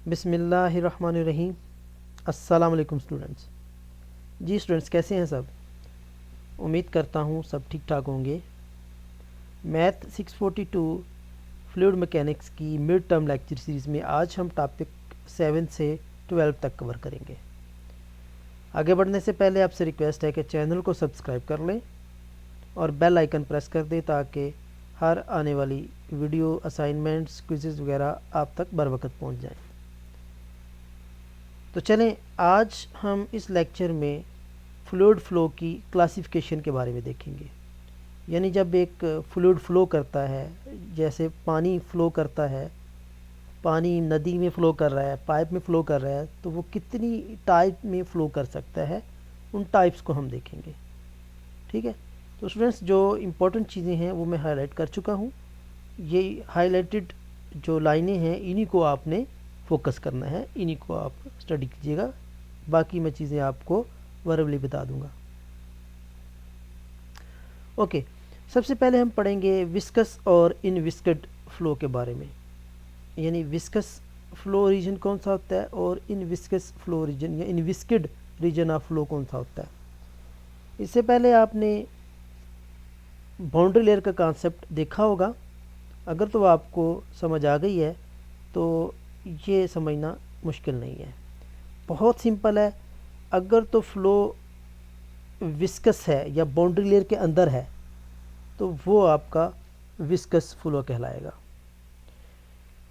बिस्मिल्लाहिर्रहमानिर्रहीम। अस्सलाम वालेकुम स्टूडेंट्स। जी स्टूडेंट्स, कैसे हैं सब? उम्मीद करता हूँ सब ठीक ठाक होंगे। मैथ 642 फ्लूइड मैकेनिक्स की मिड टर्म लेक्चर सीरीज़ में आज हम टॉपिक 7 से 12 तक कवर करेंगे। आगे बढ़ने से पहले आपसे रिक्वेस्ट है कि चैनल को सब्सक्राइब कर लें और बेल आइकन प्रेस कर दें ताकि हर आने वाली वीडियो, असाइनमेंट्स, क्विज़ेज़ वगैरह आप तक बर वक्त पहुँच जाएँ। तो चलें, आज हम इस लेक्चर में फ्लूइड फ़्लो की क्लासिफिकेशन के बारे में देखेंगे। यानी जब एक फ्लूइड फ़्लो करता है, जैसे पानी फ़्लो करता है, पानी नदी में फ़्लो कर रहा है, पाइप में फ़्लो कर रहा है, तो वो कितनी टाइप में फ़्लो कर सकता है, उन टाइप्स को हम देखेंगे। ठीक है, तो स्टूडेंट्स जो इम्पोर्टेंट चीज़ें हैं वो मैं हाईलाइट कर चुका हूँ। ये हाईलाइटेड जो लाइनें हैं इन्हीं को आपने फोकस करना है, इन्हीं को आप स्टडी कीजिएगा। बाकी मैं चीज़ें आपको वर्बली बता दूंगा। ओके, सबसे पहले हम पढ़ेंगे विस्कस और इनविस्कड फ्लो के बारे में। यानी विस्कस फ्लो रीजन कौन सा होता है और इनविस्कस फ्लो रीजन या इनविस्कड रीजन ऑफ फ्लो कौन सा होता है। इससे पहले आपने बाउंड्री लेयर का कॉन्सेप्ट देखा होगा। अगर तो आपको समझ आ गई है तो ये समझना मुश्किल नहीं है, बहुत सिंपल है। अगर तो फ्लो विस्कस है या बाउंड्री लेयर के अंदर है तो वो आपका विस्कस फ्लो कहलाएगा।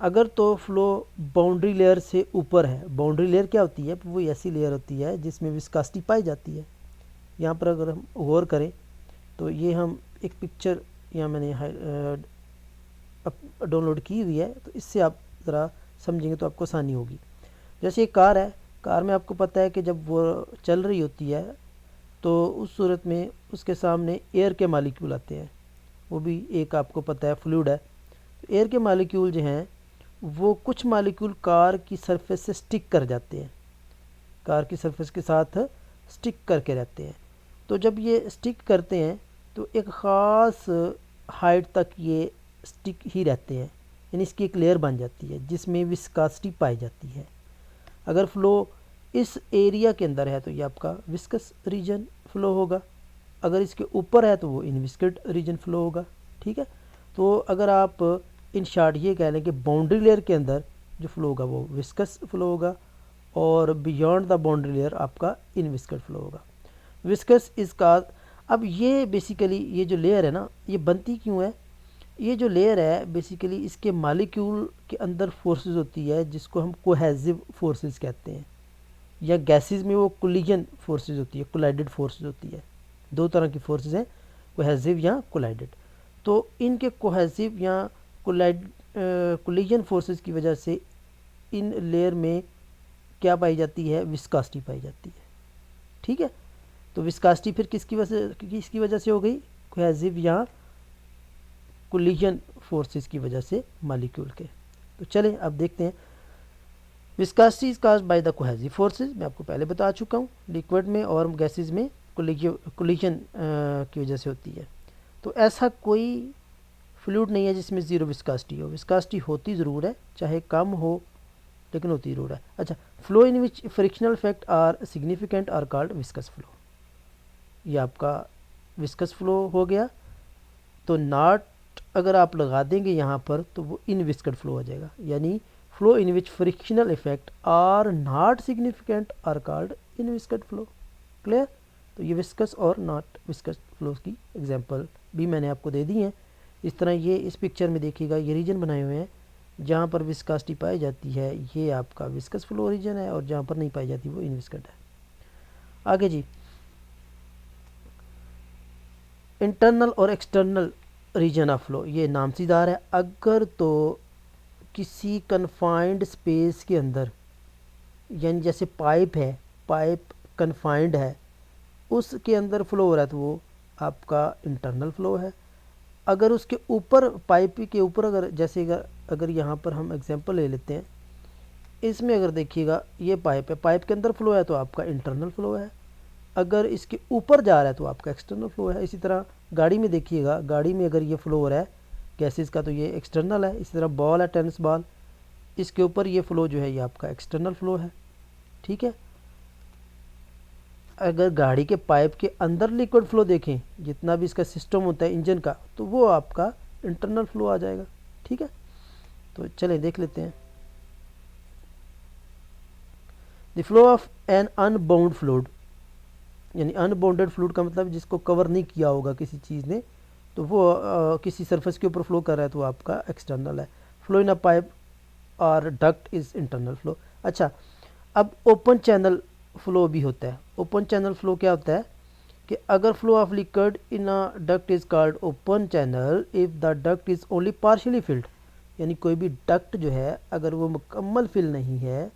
अगर तो फ्लो बाउंड्री लेयर से ऊपर है, बाउंड्री लेयर क्या होती है? वो ऐसी लेयर होती है जिसमें विस्कासिटी पाई जाती है। यहाँ पर अगर हम गौर करें तो ये हम एक पिक्चर यहाँ मैंने डाउनलोड की हुई है, तो इससे आप ज़रा समझेंगे तो आपको आसानी होगी। जैसे एक कार है, कार में आपको पता है कि जब वो चल रही होती है तो उस सूरत में उसके सामने एयर के मालिक्यूल आते हैं। वो भी एक आपको पता है फ्लूइड है। तो एयर के मालिक्यूल जो हैं वो कुछ मालिक्यूल कार की सरफेस से स्टिक कर जाते हैं, कार की सरफेस के साथ स्टिक करके रहते हैं। तो जब ये स्टिक करते हैं तो एक ख़ास हाइट तक ये स्टिक ही रहते हैं, यानी इसकी एक लेयर बन जाती है जिसमें विस्कासिटी पाई जाती है। अगर फ्लो इस एरिया के अंदर है तो ये आपका विस्कस रीजन फ्लो होगा, अगर इसके ऊपर है तो वो इनविस्कड रीजन फ्लो होगा। ठीक है, तो अगर आप इन शॉर्ट ये कह लें कि बाउंड्री लेयर के अंदर जो फ्लो होगा वो विस्कस फ्लो होगा और बियॉन्ड द बाउंड्री लेयर आपका इनविस्कड फ्लो होगा। विस्कस इसका अब ये बेसिकली ये जो लेयर है ना, ये बनती क्यों है? ये जो लेयर है बेसिकली इसके मालिक्यूल के अंदर फोर्सेस होती है जिसको हम कोहेसिव फोर्सेस कहते हैं, या गैसेस में वो कोलिजन फोर्सेस होती है, कोलाइडेड फोर्सेस होती है। दो तरह की फोर्सेस हैं, कोहेसिव या कोलाइडेड। तो इनके कोहेसिव या कोलिजन फोर्सेस की वजह से इन लेयर में क्या पाई जाती है? विस्कासिटी पाई जाती है। ठीक है, तो विस्कासिटी फिर किसकी वजह से हो गई? कोहेसिव या कोलिजन फोर्सेस की वजह से मालिक्यूल के। तो चलें अब देखते हैं। Viscosity is caused by the cohesive forces, मैं आपको पहले बता चुका हूँ। लिक्विड में और गैसेस में कोलिजन की वजह से होती है। तो ऐसा कोई फ्लूइड नहीं है जिसमें ज़ीरो विस्कासिटी हो। विस्कासिटी होती ज़रूर है, चाहे कम हो लेकिन होती ज़रूर है। अच्छा, flow in which frictional effect are significant are called viscous flow. ये आपका विस्कस फ्लो हो गया। तो नॉट अगर आप लगा देंगे यहाँ पर तो वो इनविस्कड फ्लो हो जाएगा। यानी flow in which frictional effect are not significant are called inviscid flow. Clear? तो ये विस्कस और नॉट विस्कस फ्लो की एग्जांपल भी मैंने आपको दे दी हैं। इस तरह ये इस पिक्चर में देखिएगा, ये रीजन बनाए हुए हैं जहाँ पर विस्कासिटी पाई जाती है, ये आपका विस्कस फ्लो रीजन है, और जहाँ पर नहीं पाई जाती वो इनविस्कड है। आगे जी, इंटरनल और एक्सटर्नल रीजन ऑफ फ्लो, ये नामसीदार है। अगर तो किसी कन्फाइंड स्पेस के अंदर, यानी जैसे पाइप है, पाइप कन्फाइंड है, उसके अंदर फ्लो हो रहा है तो वो आपका इंटरनल फ्लो है। अगर उसके ऊपर, पाइप के ऊपर, अगर जैसे अगर यहाँ पर हम एग्जांपल ले लेते हैं, इसमें अगर देखिएगा ये पाइप है, पाइप के अंदर फ्लो है तो आपका इंटरनल फ्लो है। अगर इसके ऊपर जा रहा है तो आपका एक्सटर्नल फ्लो है। इसी तरह गाड़ी में देखिएगा, गाड़ी में अगर ये फ्लो हो रहा है गैसेस का तो ये एक्सटर्नल है। इसी तरह बॉल है, टेनिस बॉल, इसके ऊपर ये फ़्लो जो है ये आपका एक्सटर्नल फ़्लो है, ठीक है। अगर गाड़ी के पाइप के अंदर लिक्विड फ़्लो देखें, जितना भी इसका सिस्टम होता है इंजन का, तो वो आपका इंटरनल फ़्लो आ जाएगा, ठीक है। तो चलें देख लेते हैं। The flow of an unbound fluid, यानी अनबाउंडेड फ्लूइड का मतलब जिसको कवर नहीं किया होगा किसी चीज़ ने, तो वो किसी सरफेस के ऊपर फ्लो कर रहा है, तो आपका एक्सटर्नल है। फ्लो इन अ पाइप और डक्ट इज़ इंटरनल फ्लो। अच्छा, अब ओपन चैनल फ्लो भी होता है। ओपन चैनल फ्लो क्या होता है कि अगर flow of liquid in a duct is called open channel if the duct is only partially field, यानी कोई भी डक्ट जो है अगर वो मुकम्मल फिल नहीं है,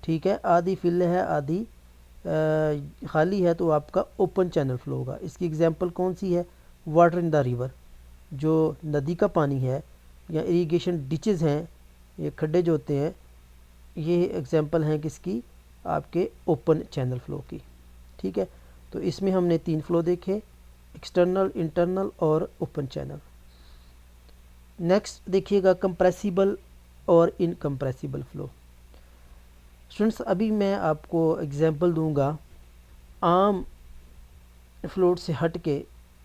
ठीक है, आधी फिल है आधी खाली है, तो आपका ओपन चैनल फ्लो होगा। इसकी एग्जांपल कौन सी है? वाटर इन द रिवर, जो नदी का पानी है या इरिगेशन डिचेस हैं, ये खड्डे जो होते हैं, ये एग्जांपल हैं किसकी? आपके ओपन चैनल फ्लो की, ठीक है। तो इसमें हमने 3 फ्लो देखे, एक्सटर्नल, इंटरनल और ओपन चैनल। नेक्स्ट देखिएगा कंप्रेसिबल और इनकम्प्रेसिबल फ्लो। स्टूडेंट्स, अभी मैं आपको एग्जांपल दूंगा आम फ्लूइड से हट के,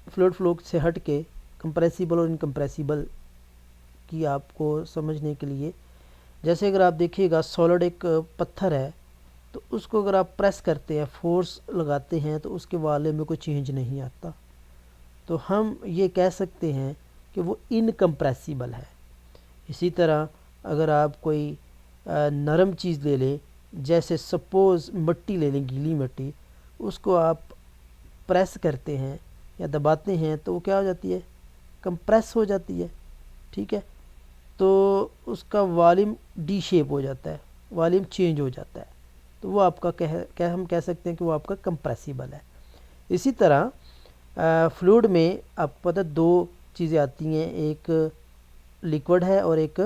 फ्लूइड फ्लो से हट के कंप्रेसिबल और इनकम्प्रेसिबल की आपको समझने के लिए। जैसे अगर आप देखिएगा सॉलिड एक पत्थर है, तो उसको अगर आप प्रेस करते हैं, फोर्स लगाते हैं, तो उसके वाले में कोई चेंज नहीं आता, तो हम ये कह सकते हैं कि वो इनकम्प्रेसिबल है। इसी तरह अगर आप कोई नरम चीज़ ले लें, जैसे सपोज़ मिट्टी ले लें, गीली मिट्टी, उसको आप प्रेस करते हैं या दबाते हैं, तो वो क्या हो जाती है? कंप्रेस हो जाती है, ठीक है। तो उसका वॉल्यूम डी शेप हो जाता है, वॉल्यूम चेंज हो जाता है, तो वो आपका क्या हम कह सकते हैं कि वो आपका कंप्रेसिबल है। इसी तरह फ्लूइड में आपको पता 2 चीज़ें आती हैं, एक लिक्विड है और एक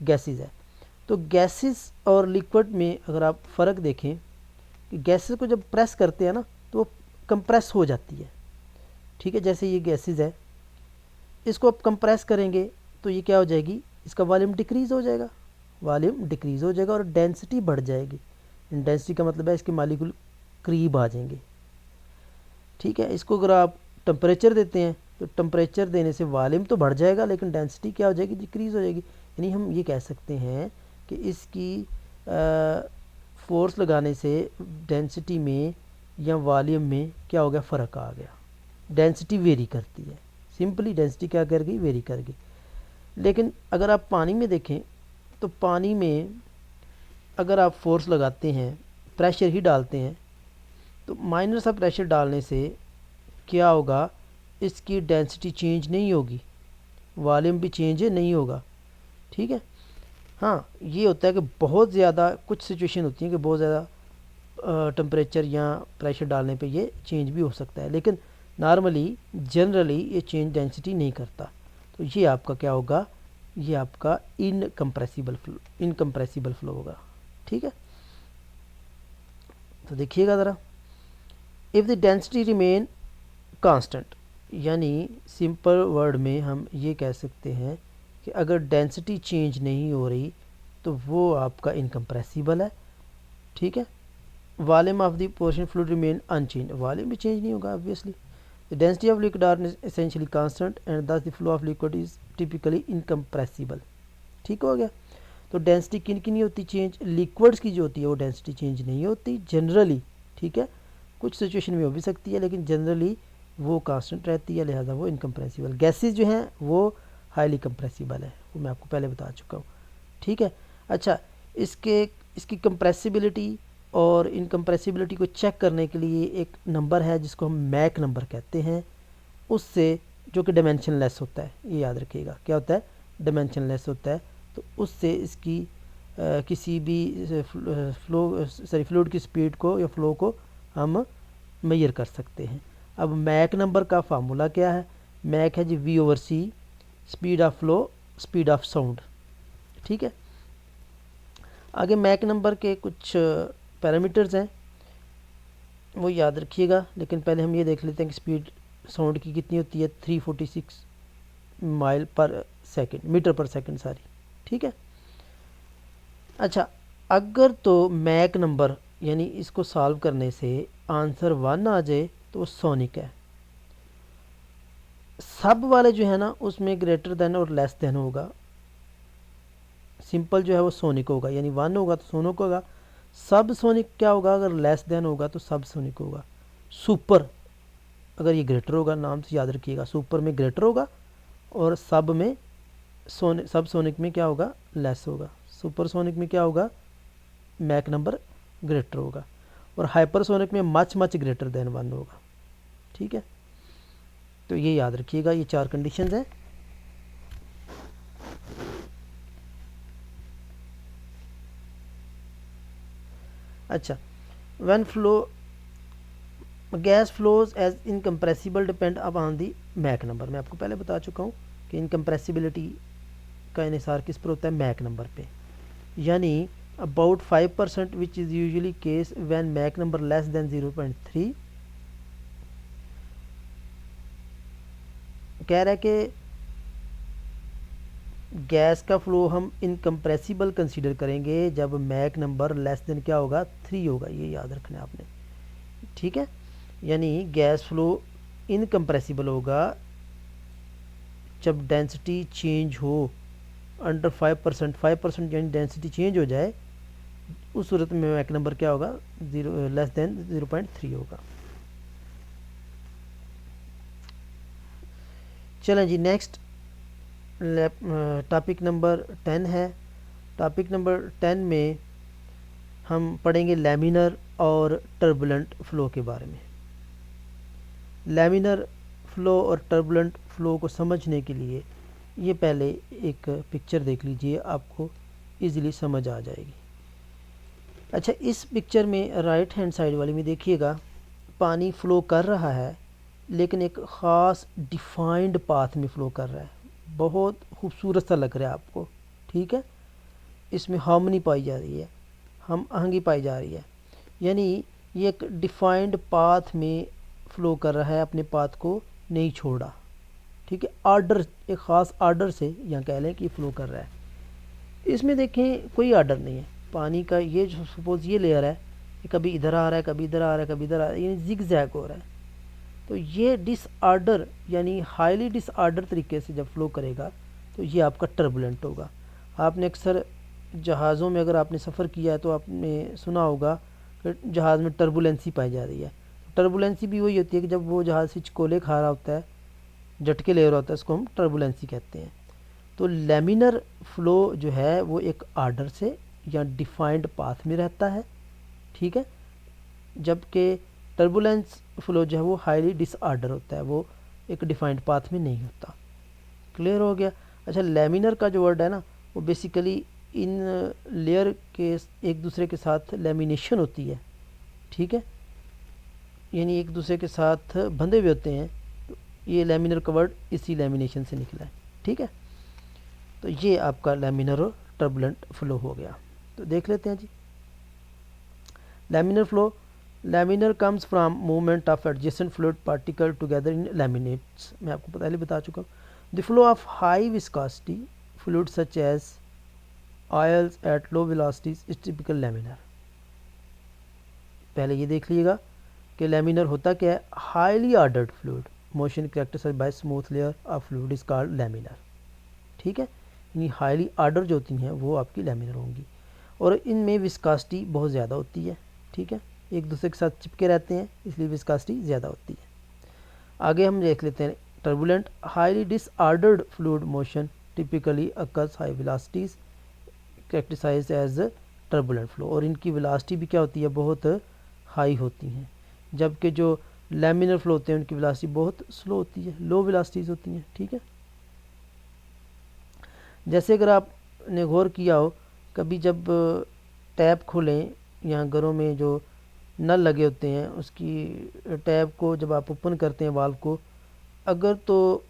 गैसेस है। तो गैसेस और लिक्विड में अगर आप फ़र्क देखें कि गैसेस को जब प्रेस करते हैं ना, तो वो कंप्रेस हो जाती है, ठीक है। जैसे ये गैसेस है, इसको आप कंप्रेस करेंगे तो ये क्या हो जाएगी? इसका वॉल्यूम डिक्रीज़ हो जाएगा, वॉल्यूम डिक्रीज़ हो जाएगा और डेंसिटी बढ़ जाएगी। डेंसिटी का मतलब है इसके मालिक्यूल करीब आ जाएंगे, ठीक है। इसको अगर आप टेम्परेचर देते हैं, तो टेम्परेचर देने से वॉल्यूम तो बढ़ जाएगा, लेकिन डेंसिटी क्या हो जाएगी? डिक्रीज़ हो जाएगी। यानी हम ये कह सकते हैं कि इसकी फोर्स लगाने से डेंसिटी में या वॉल्यूम में क्या हो गया? फ़र्क आ गया, डेंसिटी वेरी करती है। सिंपली डेंसिटी क्या कर गई? वेरी कर गई। लेकिन अगर आप पानी में देखें, तो पानी में अगर आप फोर्स लगाते हैं, प्रेशर ही डालते हैं, तो माइनर सा प्रेशर डालने से क्या होगा? इसकी डेंसिटी चेंज नहीं होगी, वॉल्यूम भी चेंज नहीं होगा, ठीक है। हाँ, ये होता है कि बहुत ज़्यादा, कुछ सिचुएशन होती है कि बहुत ज़्यादा टेम्परेचर या प्रेशर डालने पे ये चेंज भी हो सकता है, लेकिन नॉर्मली जनरली ये चेंज डेंसिटी नहीं करता। तो ये आपका क्या होगा? ये आपका इनकम्प्रेसिबल फ्लो होगा, ठीक है। तो देखिएगा ज़रा, if the density remain constant, यानी सिंपल वर्ड में हम ये कह सकते हैं कि अगर डेंसिटी चेंज नहीं हो रही तो वो आपका इनकम्प्रेसिबल है, ठीक है। Volume of the portion fluid remain unchanged, volume भी चेंज नहीं होगा obviously. The density of liquid are essentially constant and thus the flow of liquid is typically incompressible, ठीक हो गया। तो डेंसिटी किन की नहीं होती चेंज? लिक्विड्स की जो होती है वो डेंसिटी चेंज नहीं होती जनरली, ठीक है। कुछ सिचुएशन में हो भी सकती है, लेकिन जनरली वो कांस्टेंट रहती है, लिहाजा वो इनकम्प्रेसिबल। गैसेस जो हैं वो हाईली कंप्रेसिबल है, वो मैं आपको पहले बता चुका हूँ, ठीक है। अच्छा, इसकी कंप्रेसिबिलिटी और इनकम्प्रेसिबिलिटी को चेक करने के लिए एक नंबर है जिसको हम मैक नंबर कहते हैं, उससे, जो कि डायमेंशनलेस होता है, ये याद रखिएगा क्या होता है? डायमेंशनलेस होता है। तो उससे इसकी किसी भी फ्लूइड की स्पीड को या फ्लो को हम मेजर कर सकते हैं। अब मैक नंबर का फार्मूला क्या है? मैक है जी V/C, speed of flow, speed of sound, ठीक है। आगे मैक नंबर के कुछ पैरामीटर्स हैं, वो याद रखिएगा, लेकिन पहले हम ये देख लेते हैं कि स्पीड साउंड की कितनी होती है? 346 मीटर पर सेकंड, सॉरी, ठीक है। अच्छा, अगर तो मैक नंबर यानी इसको सॉल्व करने से आंसर 1 आ जाए तो वो सोनिक है। सब वाले जो है ना उसमें ग्रेटर देन और लेस देन होगा, सिंपल जो है वो सोनिक होगा, यानी 1 होगा तो सोनिक होगा। सब सोनिक क्या होगा, अगर लेस देन होगा तो सब सोनिक होगा। सुपर अगर ये ग्रेटर होगा, नाम से याद रखिएगा, सुपर में ग्रेटर होगा और सब में सब सोनिक में क्या होगा, लेस होगा। सुपर सोनिक में क्या होगा, मैक नंबर ग्रेटर होगा, और हाइपरसोनिक में मच मच ग्रेटर देन 1 होगा। ठीक है, तो ये याद रखिएगा, ये 4 कंडीशंस हैं। अच्छा, when flow gas flows as incompressible depend upon the Mach number. मैं आपको पहले बता चुका हूँ कि इनकम्प्रेसिबिलिटी का इन्हिसार किस पर होता है, मैक नंबर पे, यानी about 5% which is usually case when Mach number less than 0.3। कह रहा है कि गैस का फ्लो हम इनकम्प्रेसिबल कंसीडर करेंगे जब मैक नंबर लेस देन क्या होगा, 3 होगा। ये याद रखना है आपने। ठीक है, यानी गैस फ्लो इनकम्प्रेसिबल होगा जब डेंसिटी चेंज हो अंडर 5%, 5% यानी डेंसिटी चेंज हो जाए, उस सूरत में मैक नंबर क्या होगा, 0 लेस देन 0.3 होगा। चलें जी, नेक्स्ट टॉपिक नंबर 10 है। टॉपिक नंबर 10 में हम पढ़ेंगे लैमिनर और टर्बुलेंट फ़्लो के बारे में। लैमिनर फ़्लो और टर्बुलेंट फ़्लो को समझने के लिए ये पहले एक पिक्चर देख लीजिए, आपको इजीली समझ आ जाएगी। अच्छा, इस पिक्चर में राइट हैंड साइड वाली में देखिएगा, पानी फ़्लो कर रहा है लेकिन एक ख़ास डिफाइंड पाथ में फ़्लो कर रहा है, बहुत खूबसूरत सा लग रहा है आपको। ठीक है, इसमें हार्मनी पाई जा रही है, हम आहंगी पाई जा रही है, यानी ये एक डिफाइंड पाथ में फ़्लो कर रहा है, अपने पाथ को नहीं छोड़ा। ठीक है, आर्डर, एक ख़ास आर्डर से यहाँ कह लें कि फ़्लो कर रहा है। इसमें देखें कोई आर्डर नहीं है पानी का, ये जो सपोज़ ये लेयर है, ये कभी इधर आ रहा है, कभी इधर आ रहा है, कभी इधर आ रहा है, यानी जिग जैग हो रहा है। तो ये डिसऑर्डर यानी हाईली डिसऑर्डर तरीके से जब फ्लो करेगा तो ये आपका टर्बुलेंट होगा। आपने अक्सर जहाज़ों में अगर आपने सफ़र किया है तो आपने सुना होगा कि जहाज़ में टर्बुलेंसी पाई जा रही है। टर्बुलेंसी भी वही होती है कि जब वो जहाज़ से चिकोले खा रहा होता है, झटके ले रहा होता है, उसको हम टर्बुलेंसी कहते हैं। तो लैमिनर फ्लो जो है वो एक आर्डर से या डिफाइंड पाथ में रहता है। ठीक है, जबकि टर्बुलेंस फ्लो जो है वो हाईली डिसऑर्डर होता है, वो एक डिफाइंड पाथ में नहीं होता। क्लियर हो गया। अच्छा, लैमिनर का जो वर्ड है ना, वो बेसिकली इन लेयर के एक दूसरे के साथ लेमिनेशन होती है। ठीक है, यानी एक दूसरे के साथ बंधे हुए होते हैं, तो ये लैमिनर का वर्ड इसी लेमिनेशन से निकला है। ठीक है, तो ये आपका लैमिनर और टर्बुलेंट फ्लो हो गया। तो देख लेते हैं जी, laminar flow. Laminar comes from movement of adjacent fluid particle together in laminates. मैं आपको पहले बता चुका हूँ। The flow of high viscosity fluid such as oils at low velocities is typical laminar. पहले ये देख लीजिएगा कि लैमिनर होता क्या है, highly ordered fluid motion characterized by smooth layer of fluid is called laminar. ठीक है, यानी हाईली ऑर्डर जो होती हैं वो आपकी लैमिनर होंगी, और इनमें विस्कोसिटी बहुत ज़्यादा होती है। ठीक है, एक दूसरे के साथ चिपके रहते हैं, इसलिए विस्कोसिटी ज़्यादा होती है। आगे हम देख लेते हैं turbulent. Highly disordered fluid motion typically occurs high velocities characterized as turbulent flow, और इनकी वेलोसिटी भी क्या होती है, बहुत हाई होती हैं। जबकि जो लैमिनर फ्लो होते हैं उनकी वेलोसिटी बहुत स्लो होती है, लो वेलोसिटीज़ होती हैं। ठीक है, जैसे अगर आपने गौर किया हो, कभी जब टैप खोलें, यहाँ घरों में जो नल लगे होते हैं उसकी टैप को जब आप ओपन करते हैं वाल्व को, अगर तो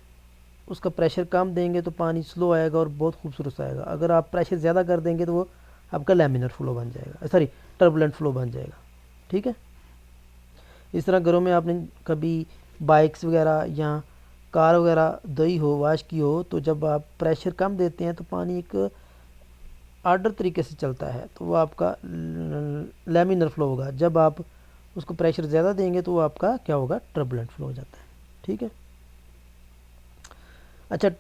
उसका प्रेशर कम देंगे तो पानी स्लो आएगा और बहुत खूबसूरत आएगा। अगर आप प्रेशर ज़्यादा कर देंगे तो वो आपका लैमिनर फ्लो बन जाएगा, सॉरी टर्बुलेंट फ्लो बन जाएगा। ठीक है, इस तरह घरों में आपने कभी बाइक्स वगैरह या कार वगैरह धोई हो, वाश की हो, तो जब आप प्रेशर कम देते हैं तो पानी एक आर्डर तरीके से चलता है तो वो आपका लैमिनर फ्लो होगा। जब आप उसको प्रेशर ज़्यादा देंगे तो वो आपका क्या होगा, टर्बुलेंट फ्लो हो जाता है। ठीक है। अच्छा,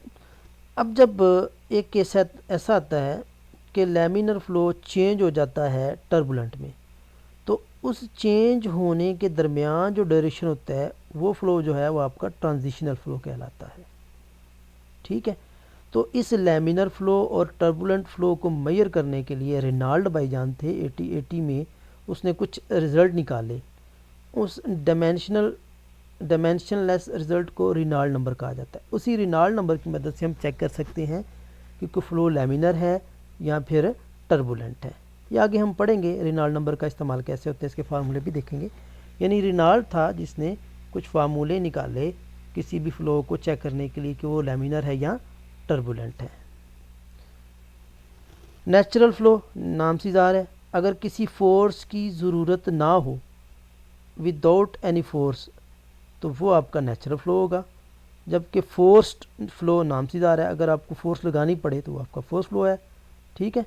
अब जब एक केस ऐसा आता है कि लैमिनर फ्लो चेंज हो जाता है टर्बुलेंट में, तो उस चेंज होने के दरमियान जो ड्यूरेशन होता है वो फ्लो जो है वो आपका ट्रांजिशनल फ्लो कहलाता है। ठीक है। तो इस लैमिनर फ्लो और टर्बुलेंट फ्लो को मेजर करने के लिए रेनाल्ड भाईजान थे 1880 में, उसने कुछ रिज़ल्ट निकाले। उस डायमेंशनलेस रिज़ल्ट को रेनाल्ड नंबर कहा जाता है। उसी रेनाल्ड नंबर की मदद से हम चेक कर सकते हैं कि कोई फ्लो लैमिनर है या फिर टर्बुलेंट है। ये आगे हम पढ़ेंगे रेनाल्ड नंबर का इस्तेमाल कैसे होता है, इसके फार्मूले भी देखेंगे। यानी रेनाल्ड था जिसने कुछ फार्मूले निकाले किसी भी फ्लो को चेक करने के लिए कि वो लैमिनर है या टर्बुलेंट है। नेचुरल फ्लो नाम से ज़ाहिर है, अगर किसी फोर्स की ज़रूरत ना हो, विदाउट एनी फोर्स, तो वो आपका नेचुरल फ्लो होगा। जबकि फोर्स्ड फ्लो नाम से ज़ाहिर है, अगर आपको फोर्स लगानी पड़े तो वो आपका फोर्स फ्लो है। ठीक है।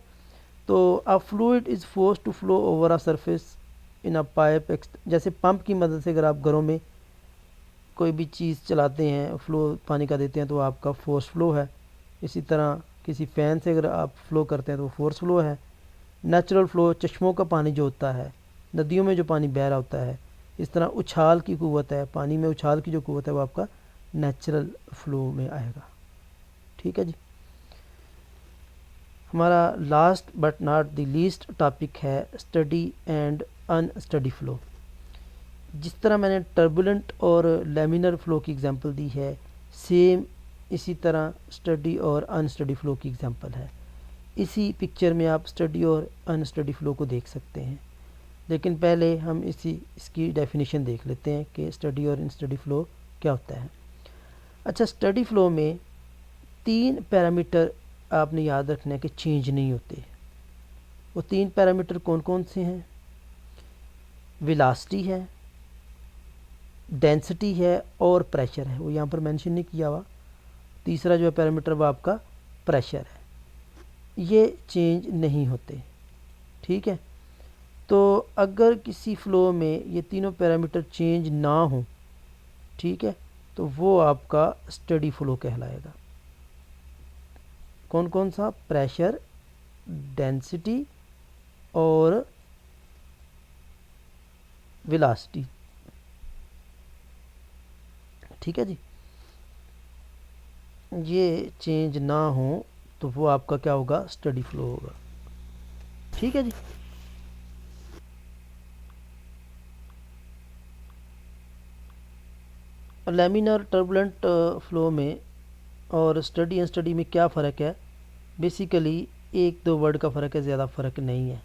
तो a fluid is force to flow over a surface in a pipe. जैसे पंप की मदद से अगर आप घरों में कोई भी चीज़ चलाते हैं, फ्लो पानी का देते हैं, तो आपका फोर्स फ्लो है। इसी तरह किसी फ़ैन से अगर आप फ्लो करते हैं तो वो फोर्स फ्लो है। नेचुरल फ्लो चश्मों का पानी जो होता है, नदियों में जो पानी बह रहा होता है, इस तरह उछाल की कुव्वत है, पानी में उछाल की जो कुव्वत है वो आपका नेचुरल फ्लो में आएगा। ठीक है जी। हमारा last but not the least topic है स्टडी एंड अनस्टडी फ्लो। जिस तरह मैंने टर्बुलेंट और लैमिनर फ्लो की एग्जांपल दी है, सेम इसी तरह स्टडी और अनस्टडी फ्लो की एग्जांपल है। इसी पिक्चर में आप स्टडी और अनस्टडी फ्लो को देख सकते हैं। लेकिन पहले हम इसकी डेफिनेशन देख लेते हैं कि स्टडी और अनस्टडी फ्लो क्या होता है। अच्छा, स्टडी फ्लो में 3 पैरामीटर आपने याद रखना है कि चेंज नहीं होते। वो 3 पैरामीटर कौन कौन से हैं? वेलोसिटी है, डेंसिटी है और प्रेशर है। वो यहाँ पर मेंशन नहीं किया हुआ। तीसरा जो है पैरामीटर वो आपका प्रेशर है। ये चेंज नहीं होते। ठीक है। तो अगर किसी फ्लो में ये तीनों पैरामीटर चेंज ना हो, ठीक है, तो वो आपका स्टडी फ्लो कहलाएगा। कौन कौन सा? प्रेशर, डेंसिटी और वेलोसिटी। ठीक है जी। ये चेंज ना हो तो वो आपका क्या होगा? स्टडी फ्लो होगा। ठीक है जी। लैमिनर टर्बुलेंट फ्लो में और स्टडी एंड स्टडी में क्या फ़र्क है? बेसिकली 1-2 वर्ड का फ़र्क है, ज़्यादा फ़र्क नहीं है।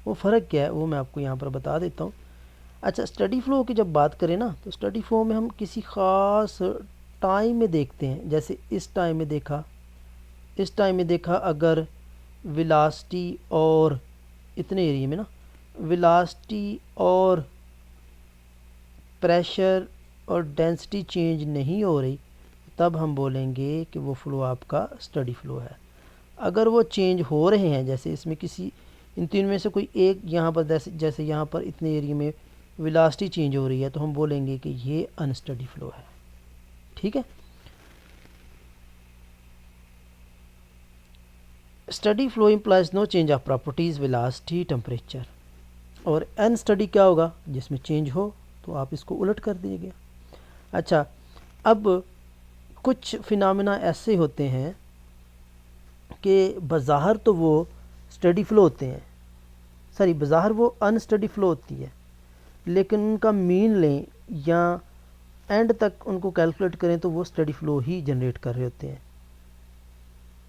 वो फ़र्क क्या है वो मैं आपको यहाँ पर बता देता हूँ। अच्छा, स्टडी फ्लो की जब बात करें ना, तो स्टडी फ्लो में हम किसी ख़ास टाइम में देखते हैं। जैसे इस टाइम में देखा अगर वेलोसिटी और इतने एरिया में ना वेलोसिटी और प्रेशर और डेंसिटी चेंज नहीं हो रही, तब हम बोलेंगे कि वो फ्लो आपका स्टडी फ्लो है। अगर वो चेंज हो रहे हैं, जैसे इसमें किसी इन तीन में से कोई एक यहाँ पर जैसे यहाँ पर इतने एरिया में वेलोसिटी चेंज हो रही है, तो हम बोलेंगे कि ये अनस्टडी फ्लो है। ठीक है। Steady flow implies no change of properties, velocity, temperature. और अनस्टडी क्या होगा? जिसमें चेंज हो, तो आप इसको उलट कर दीजिए। अच्छा, अब कुछ फिनोमेना ऐसे होते हैं कि बज़ाहिर तो वो स्टडी फ्लो होते हैं, बज़ाहिर वो अनस्टडी फ्लो होती है, लेकिन उनका मीन लें या एंड तक उनको कैलकुलेट करें तो वो स्टडी फ्लो ही जनरेट कर रहे होते हैं।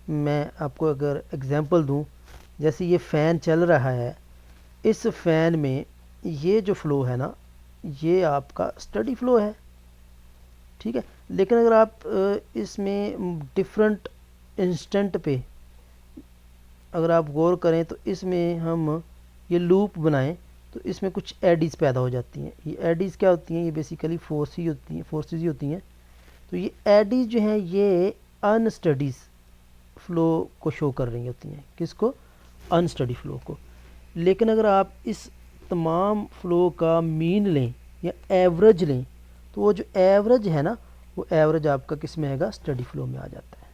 मैं आपको अगर एग्जांपल दूं, जैसे ये फ़ैन चल रहा है, इस फ़ैन में ये जो फ्लो है ना, ये आपका स्टडी फ्लो है। ठीक है। लेकिन अगर आप इसमें डिफरेंट इंस्टेंट पे अगर आप गौर करें तो इसमें हम ये लूप बनाएं तो इसमें कुछ एडीज़ पैदा हो जाती हैं। ये एडीज़ क्या होती हैं? ये बेसिकली फोर्सेस ही होती हैं। तो ये एडीज़ जो हैं ये अनस्टडीज़ फ्लो को शो कर रही होती हैं। किसको? अनस्टडी फ़्लो को। लेकिन अगर आप इस तमाम फ़्लो का मीन लें या एवरेज लें तो वो जो एवरेज है ना, वो एवरेज आपका किस में आएगा, स्टडी फ़्लो में आ जाता है।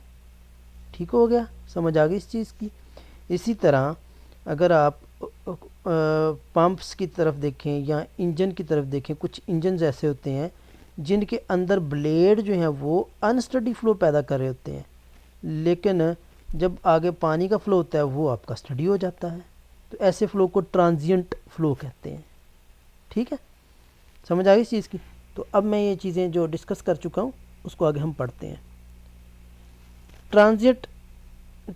ठीक हो गया, समझ आ गई इस चीज़ की। इसी तरह अगर आप पंप्स की तरफ देखें या इंजन की तरफ देखें, कुछ इंजन ऐसे होते हैं जिनके अंदर ब्लेड जो हैं वो अनस्टडी फ़्लो पैदा कर रहे होते हैं, लेकिन जब आगे पानी का फ़्लो होता है वो आपका स्टडी हो जाता है। तो ऐसे फ़्लो को ट्रांजिएंट फ़्लो कहते हैं। ठीक है, समझ आ गई इस चीज़ की। तो अब मैं ये चीज़ें जो डिस्कस कर चुका हूँ उसको आगे हम पढ़ते हैं। Transient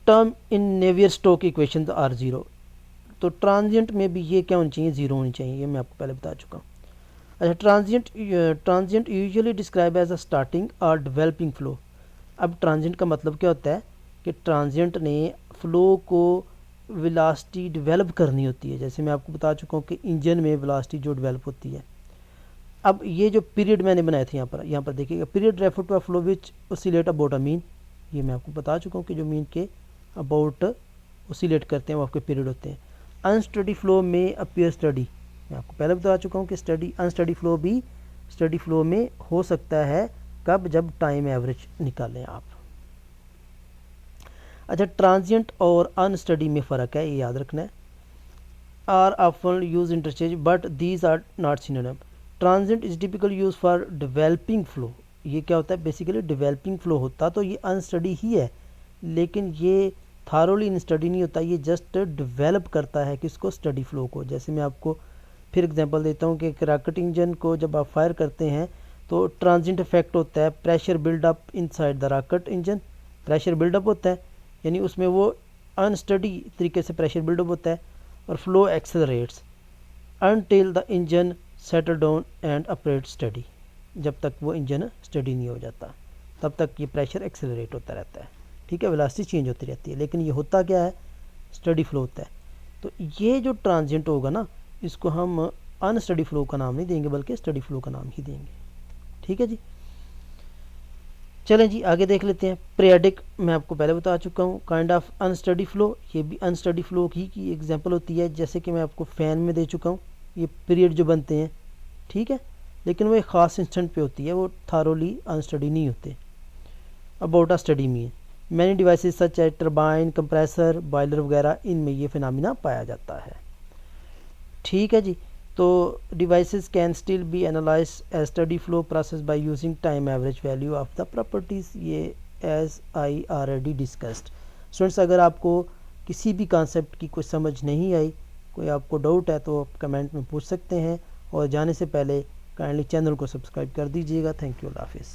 term in Navier Stokes equation are zero. तो ट्रांजिएंट में भी ये क्या होनी चाहिए, ज़ीरो होनी चाहिए, ये मैं आपको पहले बता चुका हूँ। अच्छा, transient usually describe as a starting और डेवलपिंग फ़्लो। अब ट्रांजिएंट का मतलब क्या होता है कि ट्रांजिएंट ने फ़्लो को वेलोसिटी डेवलप करनी होती है। जैसे मैं आपको बता चुका हूँ कि इंजन में वेलोसिटी जो डेवलप होती है। अब ये जो पीरियड मैंने बनाए थे यहाँ पर देखिएगा, period refer to a flow which oscillate about a mean. ये मैं आपको बता चुका हूँ कि जो मीन के अबाउट ओसिलेट करते हैं वो आपके पीरियड होते हैं। अनस्टडी फ्लो में अपीयर स्टडी, मैं आपको पहले बता चुका हूँ कि अनस्टडी फ्लो भी स्टडी फ्लो में हो सकता है। कब, जब टाइम एवरेज निकालें आप। अच्छा, ट्रांजिएंट और अनस्टडी में फ़र्क है, ये याद रखना है। Are often use interchange but these are not synonym. Transient is typical use for developing flow. ये क्या होता है, बेसिकली डेवलपिंग फ्लो होता तो ये अनस्टडी ही है, लेकिन ये थारोली अनस्टडी नहीं होता, ये जस्ट डेवलप करता है किसको, स्टडी फ्लो को। जैसे मैं आपको फिर एग्जांपल देता हूँ कि एक रॉकेट इंजन को जब आप फायर करते हैं तो ट्रांजिएंट इफेक्ट होता है, pressure buildup inside the rocket engine, pressure buildup होता है, यानी उसमें वो अनस्टडी तरीके से प्रेशर बिल्डअप होता है, और flow accelerates until the engine settle down and operate study. जब तक वो इंजन स्टडी नहीं हो जाता तब तक ये प्रेशर एक्सेलरेट होता रहता है। ठीक है, वेलोसिटी चेंज होती रहती है, लेकिन ये होता क्या है, स्टडी फ्लो होता है। तो ये जो ट्रांजिएंट होगा ना, इसको हम अनस्टडी फ्लो का नाम नहीं देंगे बल्कि स्टडी फ्लो का नाम ही देंगे। ठीक है जी, चलें जी आगे देख लेते हैं। पीरियडिक मैं आपको पहले बता चुका हूँ, काइंड ऑफ अनस्टडी फ्लो, ये भी अनस्टडी फ्लो की एग्जांपल होती है। जैसे कि मैं आपको फ़ैन में दे चुका हूँ, ये पीरियड जो बनते हैं, ठीक है, लेकिन वो एक ख़ास इंस्टेंट पे होती है, वो थारोली अनस्टडी नहीं होते। अबाउट अ स्टडी में many devices such as turbine, compressor, boiler वगैरह, इनमें ये फिनोमेना पाया जाता है। ठीक है जी, तो devices can still be analyse as steady flow process by using time average value of the properties, ये as I already discussed. Students, अगर आपको किसी भी कॉन्सेप्ट की कोई समझ नहीं आई, कोई आपको डाउट है, तो आप कमेंट में पूछ सकते हैं। और जाने से पहले काइंडली चैनल को सब्सक्राइब कर दीजिएगा। थैंक यू, अल्लाह हाफिज़।